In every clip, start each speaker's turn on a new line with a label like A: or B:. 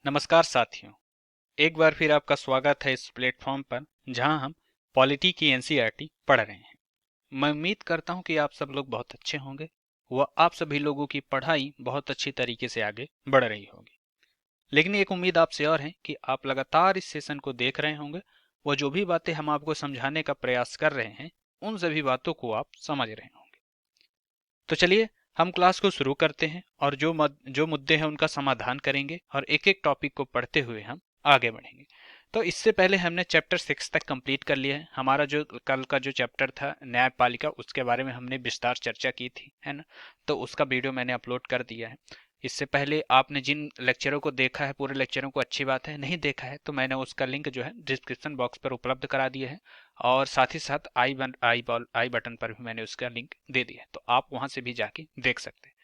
A: नमस्कार साथियों, एक बार फिर आपका स्वागत है इस प्लेटफॉर्म पर जहां हम पॉलिटी की एनसीईआरटी पढ़ रहे हैं। मैं उम्मीद करता हूं कि आप सब लोग बहुत अच्छे होंगे व आप सभी लोगों की पढ़ाई बहुत अच्छी तरीके से आगे बढ़ रही होगी। लेकिन एक उम्मीद आपसे और है कि आप लगातार इस सेशन को देख रहे होंगे व जो भी बातें हम आपको समझाने का प्रयास कर रहे हैं उन सभी बातों को आप समझ रहे होंगे। तो चलिए हम क्लास को शुरू करते हैं और जो मुद्दे हैं उनका समाधान करेंगे और एक एक टॉपिक को पढ़ते हुए हम आगे बढ़ेंगे। तो इससे पहले हमने चैप्टर 6 तक कंप्लीट कर लिया है। हमारा जो कल का जो चैप्टर था न्यायपालिका, उसके बारे में हमने विस्तार चर्चा की थी, है ना। तो उसका वीडियो मैंने अपलोड कर दिया है। इससे पहले आपने जिन लेक्चरों को देखा है, पूरे लेक्चरों को, अच्छी बात है। नहीं देखा है तो मैंने उसका लिंक जो है डिस्क्रिप्शन बॉक्स पर उपलब्ध करा दिया है और साथ ही साथ आई बटन पर भी मैंने उसका लिंक दे दिया है, तो आप वहां से भी जाके देख सकते हैं।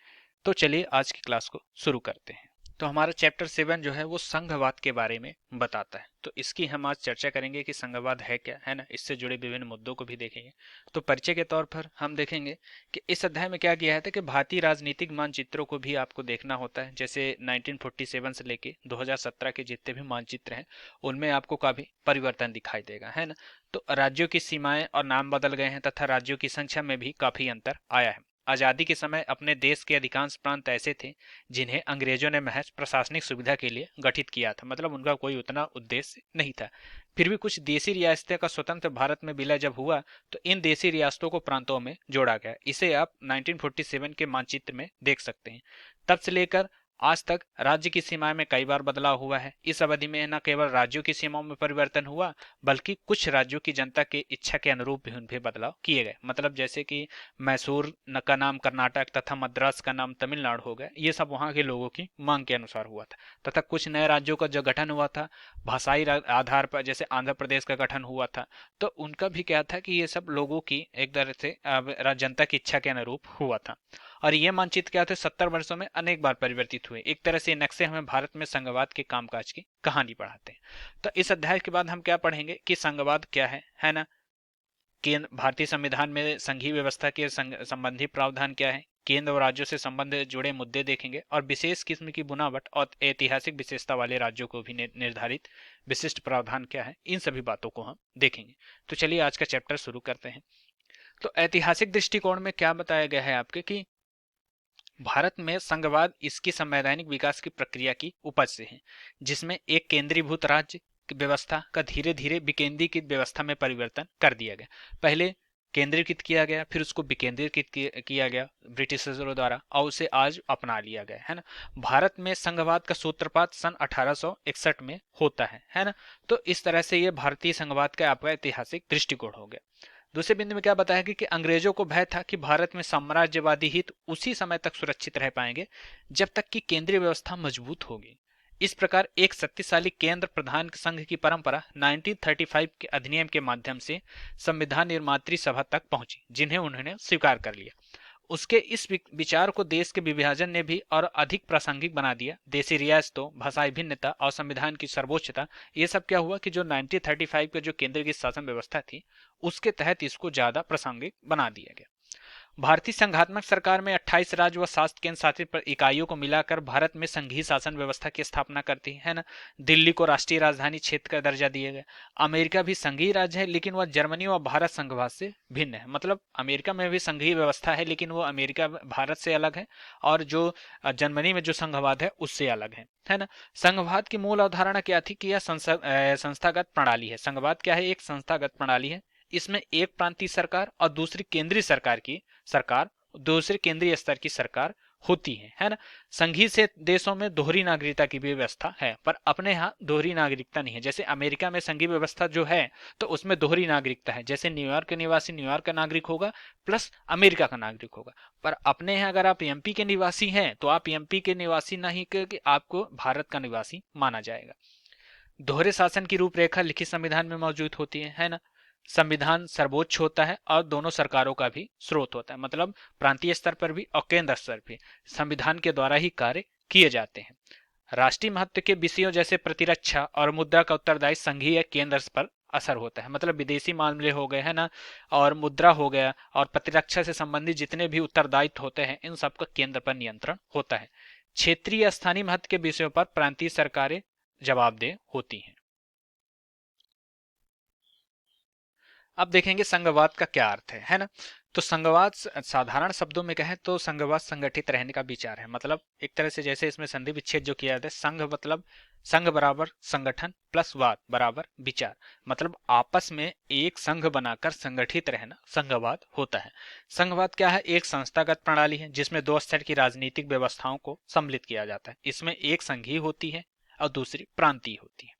A: तो चलिए आज की क्लास को शुरू करते हैं। तो हमारा चैप्टर 7 जो है वो संघवाद के बारे में बताता है। तो इसकी हम आज चर्चा करेंगे कि संघवाद है क्या, है ना। इससे जुड़े विभिन्न मुद्दों को भी देखेंगे। तो परिचय के तौर पर हम देखेंगे कि इस अध्याय में क्या किया था कि भारतीय राजनीतिक मानचित्रों को भी आपको देखना होता है। जैसे 1947 से लेके 2017 के जितने भी मानचित्र हैं उनमें आपको काफी परिवर्तन दिखाई देगा, है ना। तो राज्यों की सीमाएं और नाम बदल गए हैं तथा राज्यों की संख्या में भी काफी अंतर आया है। आजादी के समय अपने देश के अधिकांश प्रांत ऐसे थे जिन्हें अंग्रेजों ने महज प्रशासनिक सुविधा के लिए गठित किया था, मतलब उनका कोई उतना उद्देश्य नहीं था। फिर भी कुछ देसी रियासतें का स्वतंत्र भारत में विलय जब हुआ तो इन देसी रियासतों को प्रांतों में जोड़ा गया। इसे आप 1947 के मानचित्र में देख सकते हैं। तब से लेकर आज तक राज्य की सीमाएं में कई बार बदलाव हुआ है। इस अवधि में न केवल राज्यों की सीमाओं में परिवर्तन हुआ बल्कि कुछ राज्यों की जनता के इच्छा के अनुरूप भी उनपे बदलाव किए गए। मतलब जैसे कि मैसूर का नाम कर्नाटक तथा मद्रास का नाम तमिलनाडु हो गया। ये सब वहां के लोगों की मांग के अनुसार हुआ था। तथा कुछ नए राज्यों का जो गठन हुआ था भाषाई आधार पर, जैसे आंध्र प्रदेश का गठन हुआ था, तो उनका भी क्या था कि ये सब लोगों की एक तरह से जनता की इच्छा के अनुरूप हुआ था। और ये मानचित्र क्या थे 70 वर्षों में अनेक बार परिवर्तित हुए। एक तरह से नक्शे हमें भारत में संघवाद के कामकाज की कहानी पढ़ाते हैं। तो इस अध्याय के बाद हम क्या पढ़ेंगे कि संघवाद क्या है ना। केंद्र भारतीय संविधान में संघीय व्यवस्था के संबंधी प्रावधान क्या है, केंद्र और राज्यों से संबंध जुड़े मुद्दे देखेंगे और विशेष किस्म की बुनावट और ऐतिहासिक विशेषता वाले राज्यों को भी निर्धारित विशिष्ट प्रावधान क्या है, इन सभी बातों को हम देखेंगे। तो चलिए आज का चैप्टर शुरू करते हैं। तो ऐतिहासिक दृष्टिकोण में क्या बताया गया है आपके कि भारत में संघवाद इसकी संवैधानिक विकास की प्रक्रिया की उपज से है, जिसमें एक केंद्रीभूत राज्य व्यवस्था का धीरे धीरे विकेंद्रीकृत व्यवस्था में परिवर्तन कर दिया गया। पहले केंद्रीकृत किया गया, फिर उसको विकेंद्रीकृत किया गया ब्रिटिशरों द्वारा और उसे आज अपना लिया गया, है ना। भारत में संघवाद का सूत्रपात सन 1861 में होता है ना। तो इस तरह से ये भारतीय संघवाद का आपका ऐतिहासिक दृष्टिकोण हो गया। दूसरे बिंदु में क्या बताया कि अंग्रेजों को भय था कि भारत में साम्राज्यवादी हित उसी समय तक सुरक्षित रह पाएंगे जब तक कि केंद्रीय व्यवस्था मजबूत होगी। इस प्रकार एक शक्तिशाली केंद्र प्रधान संघ की परंपरा 1935 के अधिनियम के माध्यम से संविधान निर्मात्री सभा तक पहुंची, जिन्हें उन्होंने स्वीकार कर लिया। उसके इस विचार को देश के विभाजन ने भी और अधिक प्रासंगिक बना दिया। देशी रियासतों, भाषाई भिन्नता और संविधान की सर्वोच्चता, ये सब क्या हुआ कि जो 1935 का जो केंद्र की शासन व्यवस्था थी उसके तहत इसको ज्यादा प्रासंगिक बना दिया गया। भारतीय संघात्मक सरकार में 28 राज्य व 7 केंद्र शासित इकाइयों को मिलाकर भारत में संघीय शासन व्यवस्था की स्थापना करती है ना। दिल्ली को राष्ट्रीय राजधानी क्षेत्र का दर्जा दिया गया। अमेरिका भी संघीय राज्य है लेकिन वह जर्मनी व भारत संघवाद से भिन्न है। मतलब अमेरिका में भी संघीय व्यवस्था है लेकिन वो अमेरिका भारत से अलग है और जो जर्मनी में जो संघवाद है उससे अलग है ना। संघवाद की मूल अवधारणा क्या थी कि यह संस्थागत प्रणाली है। संघवाद क्या है, एक संस्थागत प्रणाली है। इसमें एक प्रांतीय सरकार और दूसरी केंद्रीय सरकार दूसरे केंद्रीय स्तर की सरकार होती है ना। संघीय से देशों में दोहरी नागरिकता की भी व्यवस्था है, पर अपने यहाँ दोहरी नागरिकता नहीं है। जैसे अमेरिका में संघीय व्यवस्था जो है तो उसमें दोहरी नागरिकता है। जैसे न्यूयॉर्क के निवासी न्यूयॉर्क का नागरिक होगा प्लस अमेरिका का नागरिक होगा। पर अपने यहाँ अगर आप एमपी के निवासी हैं तो आप एमपी के निवासी नहीं करके आपको भारत का निवासी माना जाएगा। दोहरे शासन की रूपरेखा लिखित संविधान में मौजूद होती है ना। संविधान सर्वोच्च होता है और दोनों सरकारों का भी स्रोत होता है। मतलब प्रांतीय स्तर पर भी और केंद्र स्तर पर संविधान के द्वारा ही कार्य किए जाते हैं। राष्ट्रीय महत्व के विषयों जैसे प्रतिरक्षा और मुद्रा का उत्तरदायित्व संघीय केंद्र पर असर होता है। मतलब विदेशी मामले हो गए है ना, और मुद्रा हो गया और प्रतिरक्षा से संबंधित जितने भी उत्तरदायित्व होते हैं इन सबका केंद्र पर नियंत्रण होता है। क्षेत्रीय या स्थानीय महत्व के विषयों पर प्रांतीय सरकारें जवाबदेह होती हैं। अब देखेंगे संघवाद का क्या अर्थ है ना। तो संघवाद साधारण शब्दों में कहें तो संघवाद संगठित रहने का विचार है। मतलब एक तरह से जैसे इसमें संधि विच्छेद जो किया जाता है, संघ मतलब संघ बराबर संगठन प्लस वाद बराबर विचार, मतलब आपस में एक संघ बनाकर संगठित रहना संघवाद होता है। संघवाद क्या है? एक संस्थागत प्रणाली है जिसमें दो स्तर की राजनीतिक व्यवस्थाओं को सम्मिलित किया जाता है। इसमें एक संघीय होती है और दूसरी प्रांतीय होती है।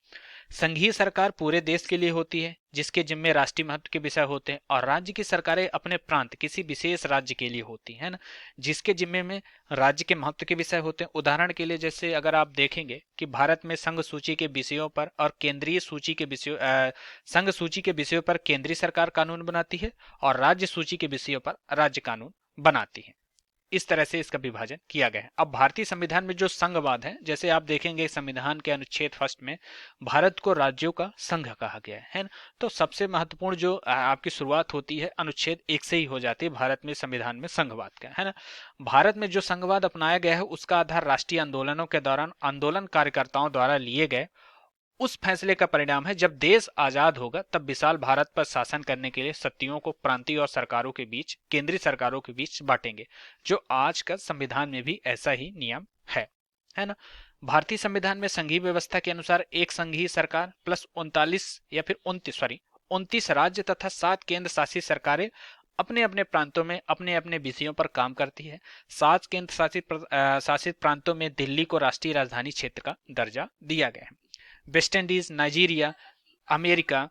A: संघीय सरकार पूरे देश के लिए होती है जिसके जिम्मे राष्ट्रीय महत्व के विषय होते हैं, और राज्य की सरकारें अपने प्रांत किसी विशेष राज्य के लिए होती है ना, जिसके जिम्मे में राज्य के महत्व के विषय होते हैं। उदाहरण के लिए जैसे अगर आप देखेंगे कि भारत में संघ सूची के विषयों पर और केंद्रीय सूची के विषयों संघ सूची के विषयों पर केंद्रीय सरकार कानून बनाती है और राज्य सूची के विषयों पर राज्य कानून बनाती है। इस तरह से इसका विभाजन किया गया है। अब भारतीय संविधान में जो संघवाद है, जैसे आप देखेंगे संविधान के अनुच्छेद फर्स्ट में भारत को राज्यों का संघ कहा गया है ना। तो सबसे महत्वपूर्ण जो आपकी शुरुआत होती है अनुच्छेद 1 से ही हो जाती है भारत में संविधान में संघवाद का, है ना। भारत में जो संघवाद अपनाया गया है उसका आधार राष्ट्रीय आंदोलनों के दौरान आंदोलन कार्यकर्ताओं द्वारा लिए गए उस फैसले का परिणाम है। जब देश आजाद होगा तब विशाल भारत पर शासन करने के लिए सत्तियों को प्रांतीय और सरकारों के बीच, केंद्रीय सरकारों के बीच बांटेंगे, जो आज का संविधान में भी ऐसा ही नियम है ना। भारतीय संविधान में संघीय व्यवस्था के अनुसार एक संघीय सरकार प्लस 29 राज्य तथा 7 केंद्र शासित सरकारें अपने अपने प्रांतों में अपने अपने विषयों पर काम करती है। 7 केंद्र शासित प्रांतों में दिल्ली को राष्ट्रीय राजधानी क्षेत्र का दर्जा दिया गया है। वेस्ट इंडीज, नाइजीरिया, अमेरिका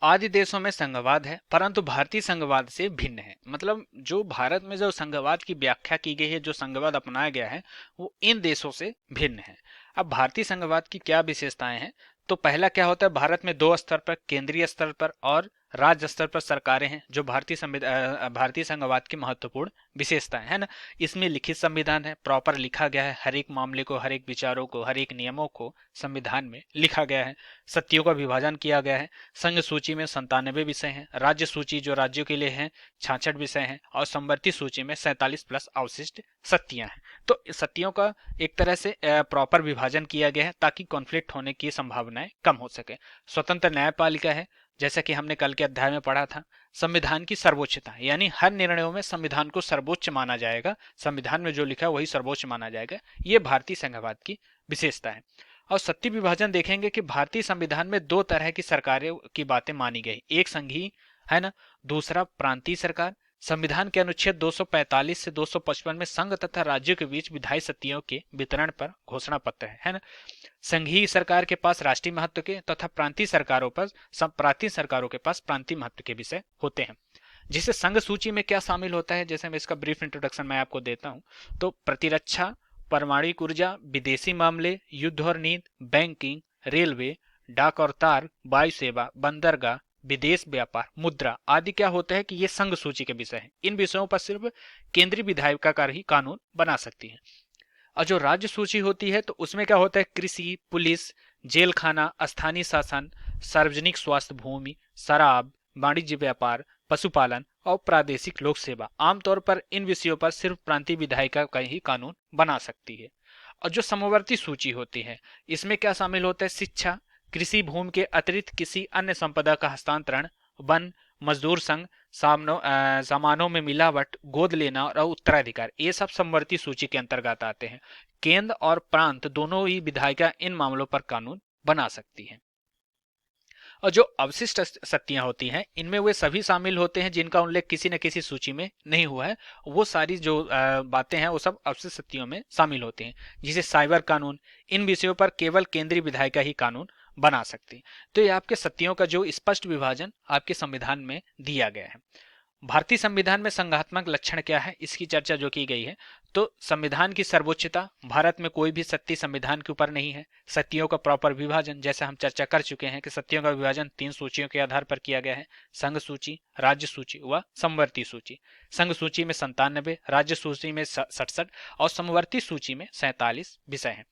A: आदि देशों में संघवाद है, परंतु भारतीय संघवाद से भिन्न है। मतलब जो भारत में जो संघवाद की व्याख्या की गई है, जो संघवाद अपनाया गया है, वो इन देशों से भिन्न है। अब भारतीय संघवाद की क्या विशेषताएं हैं? तो पहला क्या होता है, भारत में 2 स्तर पर, केंद्रीय स्तर पर और राज्य स्तर पर सरकारें हैं, जो भारतीय संघवाद की महत्वपूर्ण विशेषताएं है ना। इसमें लिखित संविधान है, प्रॉपर लिखा गया है, हर एक मामले को, हर एक विचारों को, हर एक नियमों को संविधान में लिखा गया है। सत्तियों का विभाजन किया गया है। संघ सूची में 97 विषय हैं, राज्य सूची जो राज्यों के लिए है 66 विषय हैं, और संवर्ती सूची में 47 प्लस अवशिष्ट सत्तियां हैं। तो सत्तियों का एक तरह से प्रॉपर विभाजन किया गया है ताकि कॉन्फ्लिक्ट होने की संभावनाएं कम हो सके। स्वतंत्र न्यायपालिका है, जैसा कि हमने कल के अध्याय में पढ़ा था। संविधान की सर्वोच्चता, यानी हर निर्णयों में संविधान को सर्वोच्च माना जाएगा, संविधान में जो लिखा है वही सर्वोच्च माना जाएगा। ये भारतीय संघवाद की विशेषता है। और सत्ती विभाजन देखेंगे कि भारतीय संविधान में 2 तरह की सरकारों की बातें मानी गई, एक संघीय है ना, दूसरा प्रांतीय सरकार। संविधान के अनुच्छेद 245 से 255 में संघ तथा राज्यों के बीच विधायी सत्तियों के वितरण पर घोषणा पत्र है ना। संघीय सरकार के पास राष्ट्रीय महत्व के तथा प्रांतीय सरकारों के पास प्रांतीय महत्व के विषय होते हैं। जिसे संघ सूची में क्या शामिल होता है, जैसे मैं इसका ब्रीफ इंट्रोडक्शन मैं आपको देता हूं। तो प्रतिरक्षा, परमाणु ऊर्जा, विदेशी मामले, युद्ध और नींद, बैंकिंग, रेलवे, डाक और तार, वायु सेवा, बंदरगाह, विदेश व्यापार, मुद्रा आदि क्या होता है कि ये संघ सूची के विषय हैं। इन विषयों पर सिर्फ केंद्रीय विधायिका ही कानून बना सकती है। और जो राज्य सूची होती है तो उसमें क्या होता है, कृषि, पुलिस, जेल खाना, स्थानीय शासन, सार्वजनिक स्वास्थ्य, भूमि, शराब, वाणिज्य व्यापार, पशुपालन और प्रादेशिक लोक सेवा। आमतौर पर इन विषयों पर सिर्फ प्रांतीय विधायिका का ही कानून बना सकती है। और जो समवर्ती सूची होती है इसमें क्या शामिल होता है, शिक्षा, कृषि भूमि के अतिरिक्त किसी अन्य संपदा का हस्तांतरण, वन, मजदूर संघ, सामानों में मिलावट, गोद लेना और उत्तराधिकार, ये सब समवर्ती सूची के अंतर्गत आते हैं। केंद्र और प्रांत दोनों ही विधायिका इन मामलों पर कानून बना सकती है। और जो अवशिष्ट सत्तियां होती हैं इनमें वे सभी शामिल होते हैं जिनका उल्लेख किसी न किसी सूची में नहीं हुआ है। वो सारी जो बातें हैं वो सब अवशिष्ट सत्तियों में शामिल होती हैं। जिसे साइबर कानून, इन विषयों पर केवल केंद्रीय विधायिका ही कानून बना सकती है। तो ये आपके सत्तियों का जो स्पष्ट विभाजन आपके संविधान में दिया गया है। भारतीय संविधान में संघात्मक लक्षण क्या है, इसकी चर्चा जो की गई है। तो संविधान की सर्वोच्चता, भारत में कोई भी सत्ती संविधान के ऊपर नहीं है। सत्तियों का प्रॉपर विभाजन, जैसे हम चर्चा कर चुके हैं कि सत्तियों का विभाजन 3 सूचियों के आधार पर किया गया है, संघ सूची, राज्य सूची व समवर्ती सूची। संघ सूची में 97, राज्य सूची में 67 और समवर्ती सूची में 47 विषय हैं।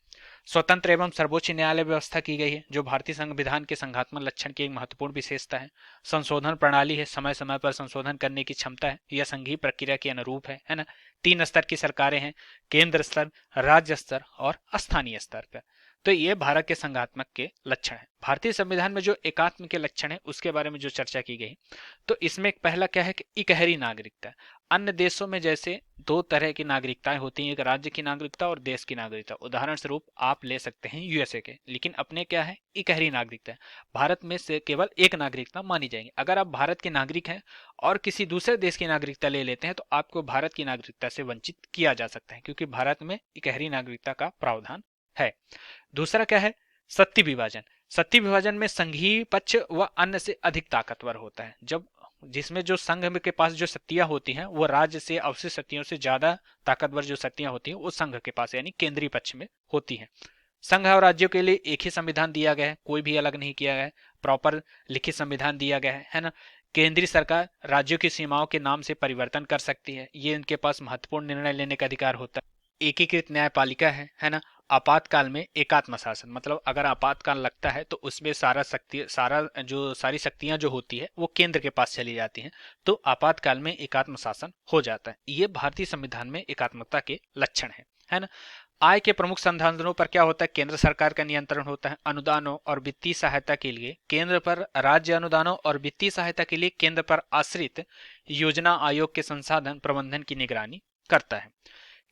A: स्वतंत्र एवं सर्वोच्च न्यायालय व्यवस्था की गई है जो भारतीय संविधान के संघात्मक लक्षण की एक महत्वपूर्ण विशेषता है। संशोधन प्रणाली है, समय समय पर संशोधन करने की क्षमता है, यह संघीय प्रक्रिया के अनुरूप है ना। 3 स्तर की सरकारें हैं, केंद्र स्तर, राज्य स्तर और स्थानीय स्तर पर। तो ये भारत के संघात्मक के लक्षण है। भारतीय संविधान में जो एकात्म के लक्षण है उसके बारे में जो चर्चा की गई, तो इसमें एक पहला क्या है कि इकहरी नागरिकता। अन्य देशों में जैसे 2 तरह की नागरिकताएं होती हैं, एक राज्य की नागरिकता और देश की नागरिकता। उदाहरण स्वरूप आप ले सकते हैं यूएसए के, लेकिन अपने क्या है, इकहरी नागरिकता है। भारत में से केवल एक नागरिकता मानी जाएगी। अगर आप भारत के नागरिक हैं और किसी दूसरे देश की नागरिकता ले लेते हैं तो आपको भारत की नागरिकता से वंचित किया जा सकता है, क्योंकि भारत में इकहरी नागरिकता का प्रावधान है। दूसरा क्या है, सत्ती विभाजन। सत्ती विभाजन में संघीय पक्ष व अन्य से अधिक ताकतवर होता है, जब जिसमें जो संघ के पास जो शक्तियां होती हैं वो राज्य से अवशिष्ट शक्तियों से ज्यादा ताकतवर जो शक्तियां होती हैं वो संघ के पास यानी केंद्रीय पक्ष में होती हैं। संघ और राज्यों के लिए एक ही संविधान दिया गया है, कोई भी अलग नहीं किया गया है, प्रॉपर लिखित संविधान दिया गया है ना। केंद्रीय सरकार राज्यों की सीमाओं के नाम से परिवर्तन कर सकती है, ये इनके पास महत्वपूर्ण निर्णय लेने का अधिकार होता है। एकीकृत न्यायपालिका है ना। आपातकाल में एकात्म शासन, मतलब अगर आपातकाल लगता है तो उसमें सारी शक्तियां जो होती है वो केंद्र के पास चली जाती हैं, तो आपातकाल में एकात्म शासन हो जाता है। ये भारतीय संविधान में एकात्मकता के लक्षण है ना। आय के प्रमुख संसाधनों पर क्या होता है, केंद्र सरकार का नियंत्रण होता है। अनुदानों और वित्तीय सहायता के लिए केंद्र पर, राज्य अनुदानों और वित्तीय सहायता के लिए केंद्र पर आश्रित योजना आयोग के संसाधन प्रबंधन की निगरानी करता है।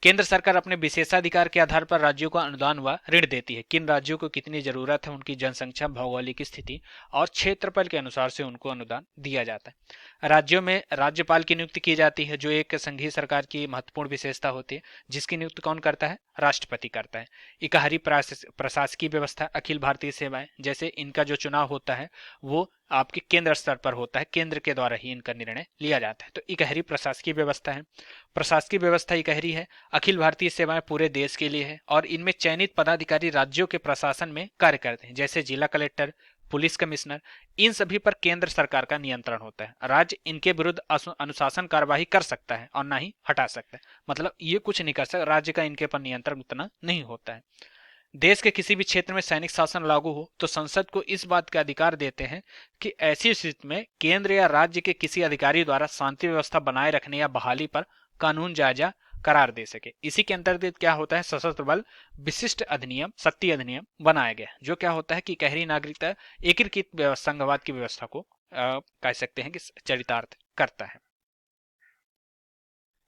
A: केंद्र सरकार अपने विशेषाधिकार के आधार पर राज्यों को अनुदान व ऋण देती है। किन राज्यों को कितनी जरूरत है, उनकी जनसंख्या, भौगोलिक स्थिति और क्षेत्रफल के अनुसार से उनको अनुदान दिया जाता है। राज्यों में राज्यपाल की नियुक्ति की जाती है, जो एक संघीय सरकार की महत्वपूर्ण विशेषता होती है, जिसकी नियुक्ति कौन करता है, राष्ट्रपति करता है। इकहरी प्रशासकीय व्यवस्था, अखिल भारतीय सेवाएं, जैसे इनका जो चुनाव होता है वो आपके केंद्र स्तर पर होता है, केंद्र के द्वारा ही इनका निर्णय लिया जाता है। तो इकहरी प्रशासकीय व्यवस्था है। प्रशासकीय व्यवस्था इकहरी है। अखिल भारतीय सेवाएं पूरे देश के लिए है और इनमें चयनित पदाधिकारी राज्यों के प्रशासन में कार्य करते हैं, जैसे जिला कलेक्टर, पुलिस कमिश्नर। इन सभी पर केंद्र सरकार का नियंत्रण होता है। राज्य इनके विरुद्ध अनुशासन कार्यवाही कर सकता है और ना ही हटा सकता है, मतलब ये कुछ नहीं कर सकता, राज्य का इनके पर नियंत्रण उतना नहीं होता है। देश के किसी भी क्षेत्र में सैनिक शासन लागू हो तो संसद को इस बात का अधिकार देते हैं कि ऐसी स्थिति में केंद्र या राज्य के किसी अधिकारी द्वारा शांति व्यवस्था बनाए रखने या बहाली पर कानून जायजा करार दे सके। इसी के अंतर्गत क्या होता है, सशस्त्र बल विशिष्ट अधिनियम, शक्ति अधिनियम बनाया गया, जो क्या होता है कि गहरी नागरिकता एकीकृत संघवाद की व्यवस्था को कह सकते हैं कि चरितार्थ करता है।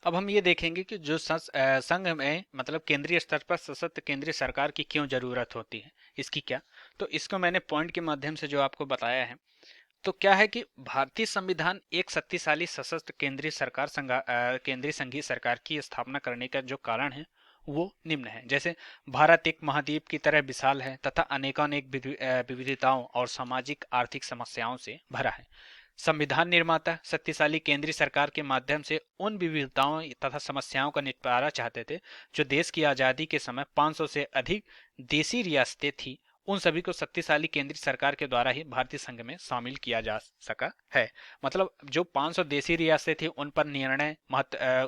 A: अब हम ये देखेंगे कि जो संघ में, मतलब केंद्रीय स्तर पर सशक्त केंद्रीय सरकार की क्यों जरूरत होती है, इसकी क्या, तो इसको मैंने पॉइंट के माध्यम से जो आपको बताया है। तो क्या है कि भारतीय संविधान एक शक्तिशाली सशस्त्र केंद्रीय सरकार केंद्रीय संघीय सरकार की स्थापना करने का जो कारण है वो निम्न है। जैसे भारत एक महाद्वीप की तरह विशाल है तथा अनेकानेक विविधताओं और सामाजिक आर्थिक समस्याओं से भरा है। संविधान निर्माता शक्तिशाली केंद्रीय सरकार के माध्यम से उन विविधताओं तथा समस्याओं का निपटारा चाहते थे जो देश की आज़ादी के समय 500 से अधिक देशी रियासतें थी, उन सभी को शक्तिशाली केंद्रीय सरकार के द्वारा ही भारतीय संघ में शामिल किया जा सका है। मतलब जो 500 देशी रियासतें थी उन पर निर्णय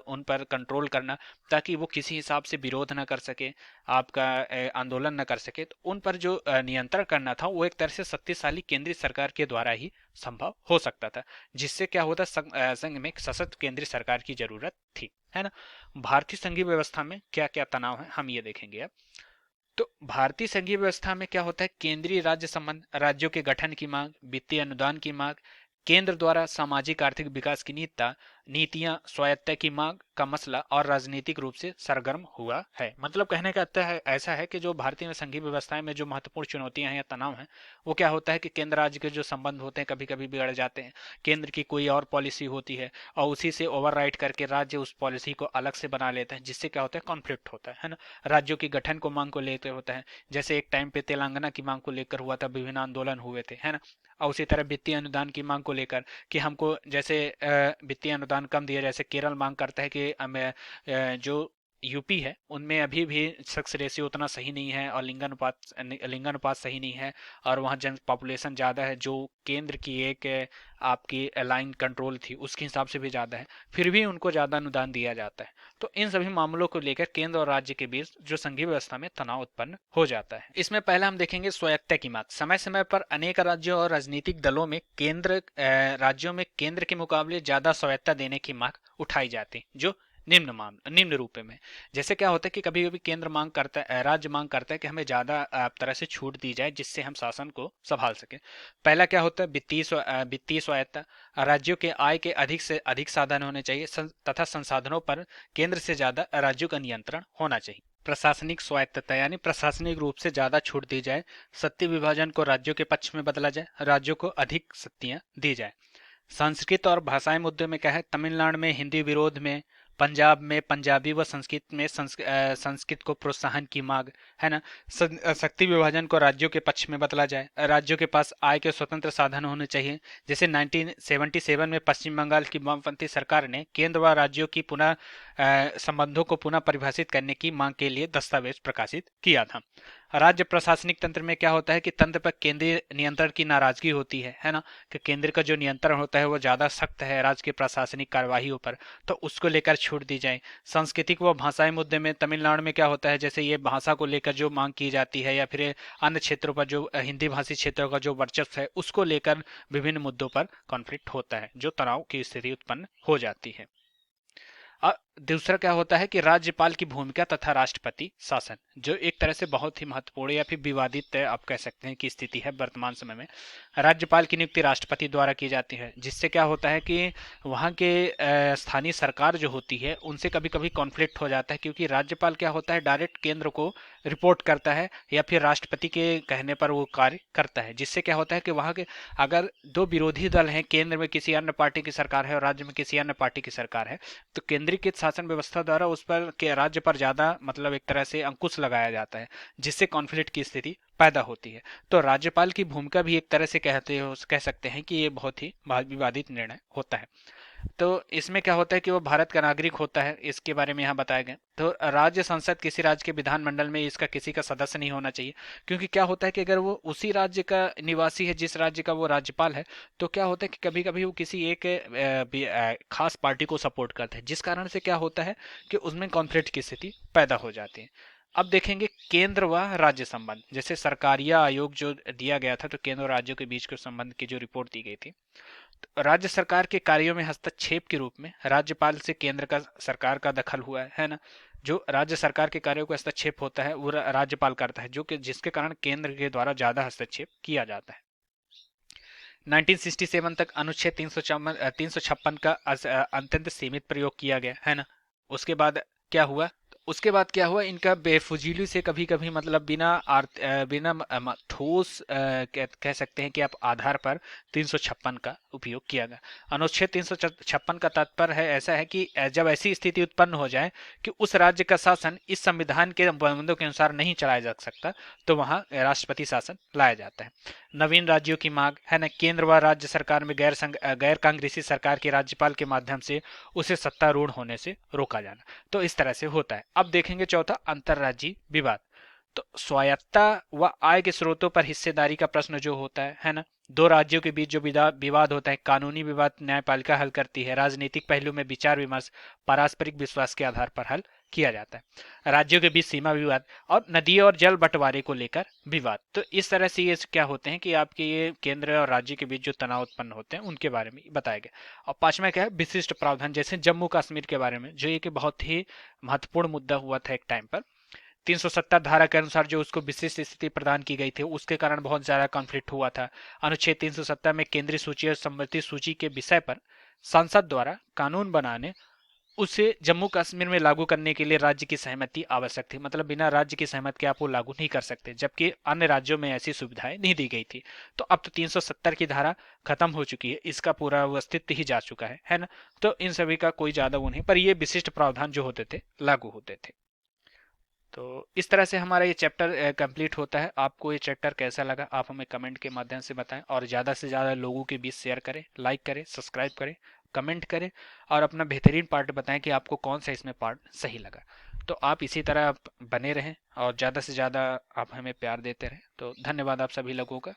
A: उन पर कंट्रोल करना, ताकि वो किसी हिसाब से विरोध न कर सके, आपका आंदोलन न कर सके, तो उन पर जो नियंत्रण करना था वो एक तरह से शक्तिशाली केंद्रीय सरकार के द्वारा ही संभव हो सकता था, जिससे क्या होता, संघ में एक सशक्त केंद्रीय सरकार की जरूरत थी, है ना। भारतीय संघीय व्यवस्था में क्या क्या तनाव है हम ये देखेंगे अब। तो भारतीय संघीय व्यवस्था में क्या होता है, केंद्रीय राज्य संबंध, राज्यों के गठन की मांग, वित्तीय अनुदान की मांग, केंद्र द्वारा सामाजिक आर्थिक विकास की नीतियां, स्वायत्ता की मांग का मसला और राजनीतिक रूप से सरगर्म हुआ है। मतलब कहने का अर्थ है ऐसा है कि जो भारतीय में संघीय व्यवस्था में जो महत्वपूर्ण चुनौतियां हैं या तनाव हैं, वो क्या होता है कि केंद्र राज्य के जो संबंध होते हैं कभी कभी बिगड़ जाते हैं। केंद्र की कोई और पॉलिसी होती है और उसी से ओवरराइड करके राज्य उस पॉलिसी को अलग से बना लेते हैं, जिससे क्या होता है, कॉन्फ्लिक्ट होता है ना। राज्यों की गठन को मांग को लेकर होता है, जैसे एक टाइम पे तेलंगाना की मांग को लेकर हुआ था, विभिन्न आंदोलन हुए थे, है ना। और उसी तरह वित्तीय अनुदान की मांग को लेकर कि हमको जैसे वित्तीय अनुदान कम दिया, जैसे केरल मांग करता है कि जो यूपी है उनमें अभी भी सेक्स रेशियो उतना सही नहीं है और लिंगानुपात सही नहीं है, और वहाँ जन पॉपुलेशन ज़्यादा है जो केंद्र की एक आपकी लाइन कंट्रोल थी उसके हिसाब से भी ज़्यादा है, फिर भी उनको ज़्यादा अनुदान दिया जाता है। तो इन सभी मामलों को लेकर केंद्र और राज्य के बीच जो संघीय व्यवस्था में तनाव उत्पन्न हो जाता है। इसमें पहले हम देखेंगे स्वायत्ता की मांग। समय समय पर अनेक राज्यों और राजनीतिक दलों में राज्यों में केंद्र के मुकाबले ज्यादा स्वायत्ता देने की मांग उठाई जाती है, जो निम्न रूप में। जैसे क्या होता है कि कभी कभी केंद्र मांग करता है, राज्य मांग करता है कि हमें ज्यादा तरह से छूट दी जाए जिससे हम शासन को संभाल सके। पहला क्या होता है, वित्तीय स्वायत्ता। राज्यों के आय के अधिक से अधिक साधन होने चाहिए तथा संसाधनों पर केंद्र से ज्यादा राज्यों का नियंत्रण होना चाहिए। प्रशासनिक स्वायत्तता यानी प्रशासनिक रूप से ज्यादा छूट दी जाए, सत्ता विभाजन को राज्यों के पक्ष में बदला जाए, राज्यों को अधिक शक्तियां दी जाए। संस्कृत और भाषाएं मुद्दे में क्या है, तमिलनाडु में हिंदी विरोध में, पंजाब में पंजाबी व संस्कृत में संस्कृत को प्रोत्साहन की मांग है ना। शक्ति विभाजन को राज्यों के पक्ष में बदला जाए, राज्यों के पास आय के स्वतंत्र साधन होने चाहिए। जैसे 1977 में पश्चिम बंगाल की वामपंथी सरकार ने केंद्र व राज्यों की पुनः संबंधों को पुनः परिभाषित करने की मांग के लिए दस्तावेज प्रकाशित किया था। राज्य प्रशासनिक तंत्र में क्या होता है कि तंत्र पर केंद्रीय नियंत्रण की नाराजगी होती है ना, कि केंद्र का जो नियंत्रण होता है वो ज्यादा सख्त है राज्य की प्रशासनिक कार्यवाही पर, तो उसको लेकर छूट दी जाए। सांस्कृतिक व भाषाई मुद्दे में तमिलनाडु में क्या होता है, जैसे ये भाषा को लेकर जो मांग की जाती है या फिर अन्य क्षेत्रों पर जो हिंदी भाषी क्षेत्रों का जो वर्चस्व है उसको लेकर विभिन्न मुद्दों पर कॉन्फ्लिक्ट होता है, जो तनाव की स्थिति उत्पन्न हो जाती है। दूसरा क्या होता है कि राज्यपाल की भूमिका तथा राष्ट्रपति शासन, जो एक तरह से बहुत ही महत्वपूर्ण या फिर विवादित आप कह सकते हैं कि स्थिति है वर्तमान समय में। राज्यपाल की नियुक्ति राष्ट्रपति द्वारा की जाती है, जिससे क्या होता है कि वहाँ के स्थानीय सरकार जो होती है उनसे कभी कभी कॉन्फ्लिक्ट हो जाता है, क्योंकि राज्यपाल क्या होता है डायरेक्ट केंद्र को रिपोर्ट करता है या फिर राष्ट्रपति के कहने पर वो कार्य करता है, जिससे क्या होता है कि वहाँ के अगर दो विरोधी दल हैं, केंद्र में किसी अन्य पार्टी की सरकार है और राज्य में किसी अन्य पार्टी की सरकार है, तो केंद्रीकृत शासन व्यवस्था द्वारा उस पर के राज्य पर ज्यादा मतलब एक तरह से अंकुश लगाया जाता है, जिससे कॉन्फ्लिक्ट की स्थिति पैदा होती है। तो राज्यपाल की भूमिका भी एक तरह से कह सकते हैं कि ये बहुत ही विवादित निर्णय होता है। तो इसमें क्या होता है कि वो भारत का नागरिक होता है, इसके बारे में यहाँ बताया गया। तो राज्य संसद किसी राज्य के विधानमंडल में इसका किसी का सदस्य नहीं होना चाहिए, क्योंकि क्या होता है कि अगर वो उसी राज्य का निवासी है जिस राज्य का वो राज्यपाल है, तो क्या होता है कि कभी कभी वो किसी एक खास पार्टी को सपोर्ट करता है, जिस कारण से क्या होता है कि उसमें कॉन्फ्लिक्ट की स्थिति पैदा हो जाती है। अब देखेंगे केंद्र व राज्य संबंध। जैसे सरकारिया आयोग जो दिया गया था, तो केंद्र और राज्यों के बीच के संबंध की जो रिपोर्ट दी गई थी, राज्य सरकार के कार्यों में हस्तक्षेप के रूप में राज्यपाल से केंद्र का सरकार का दखल हुआ है ना। जो राज्य सरकार के कार्यों को हस्तक्षेप होता है वो राज्यपाल करता है, जो कि जिसके कारण केंद्र के द्वारा ज्यादा हस्तक्षेप किया जाता है। 1967 तक अनुच्छेद 356 का अत्यंत सीमित प्रयोग किया गया है ना। उसके बाद क्या हुआ, उसके बाद क्या हुआ, इनका बेफुजीली से कभी कभी मतलब बिना ठोस कह सकते हैं कि आप आधार पर 356 का उपयोग किया गया। अनुच्छेद 356 का तात्पर्य है ऐसा है कि जब ऐसी स्थिति उत्पन्न हो जाए कि उस राज्य का शासन इस संविधान के बंदों के अनुसार नहीं चलाया जा सकता, तो वहां राष्ट्रपति शासन लाया जाता है। नवीन राज्यों की मांग है ना, केंद्र व राज्य सरकार में गैर कांग्रेसी सरकार के राज्यपाल के माध्यम से उसे सत्तारूढ़ होने से रोका जाना। तो इस तरह से होता है। अब देखेंगे चौथा, अंतर्राज्यीय विवाद। तो स्वायत्ता व आय के स्रोतों पर हिस्सेदारी का प्रश्न जो होता है ना, दो राज्यों के बीच जो विवाद होता है, कानूनी विवाद न्यायपालिका हल करती है, राजनीतिक पहलू में विचार विमर्श पारस्परिक विश्वास के आधार पर हल किया जाता है। राज्यों के बीच सीमा विवाद और नदी और जल बंटवारे को लेकर विवाद। तो इस तरह से ये क्या होते हैं कि आपके ये केंद्र और राज्य के बीच जो तनाव उत्पन्न होते हैं उनके बारे में बताया गया। और पांचवा क्या है, विशिष्ट प्रावधान। जैसे जम्मू कश्मीर के बारे में, जो एक बहुत ही महत्वपूर्ण मुद्दा हुआ था एक टाइम पर, 370 धारा के अनुसार जो उसको विशिष्ट स्थिति प्रदान की गई थी, उसके कारण बहुत ज्यादा कॉन्फ्लिक्ट हुआ था। अनुच्छेद 370 में केंद्रीय सूची और संबंधित सूची के विषय पर संसद द्वारा कानून बनाने उसे जम्मू कश्मीर में लागू करने के लिए राज्य की सहमति आवश्यक थी। मतलब बिना राज्य की सहमति के आप वो लागू नहीं कर सकते, जबकि अन्य राज्यों में ऐसी सुविधाएं नहीं दी गई थी। तो अब तो 370 की धारा खत्म हो चुकी है, इसका पूरा अस्तित्व ही जा चुका है ना। तो इन सभी का कोई ज्यादा वो नहीं, पर ये विशिष्ट प्रावधान जो होते थे लागू होते थे। तो इस तरह से हमारा ये चैप्टर कंप्लीट होता है। आपको ये चैप्टर कैसा लगा आप हमें कमेंट के माध्यम से बताएं, और ज़्यादा से ज़्यादा लोगों के बीच शेयर करें, लाइक करें, सब्सक्राइब करें, कमेंट करें, और अपना बेहतरीन पार्ट बताएं कि आपको कौन सा इसमें पार्ट सही लगा। तो आप इसी तरह बने रहें और ज़्यादा से ज़्यादा आप हमें प्यार देते रहें। तो धन्यवाद आप सभी लोगों का।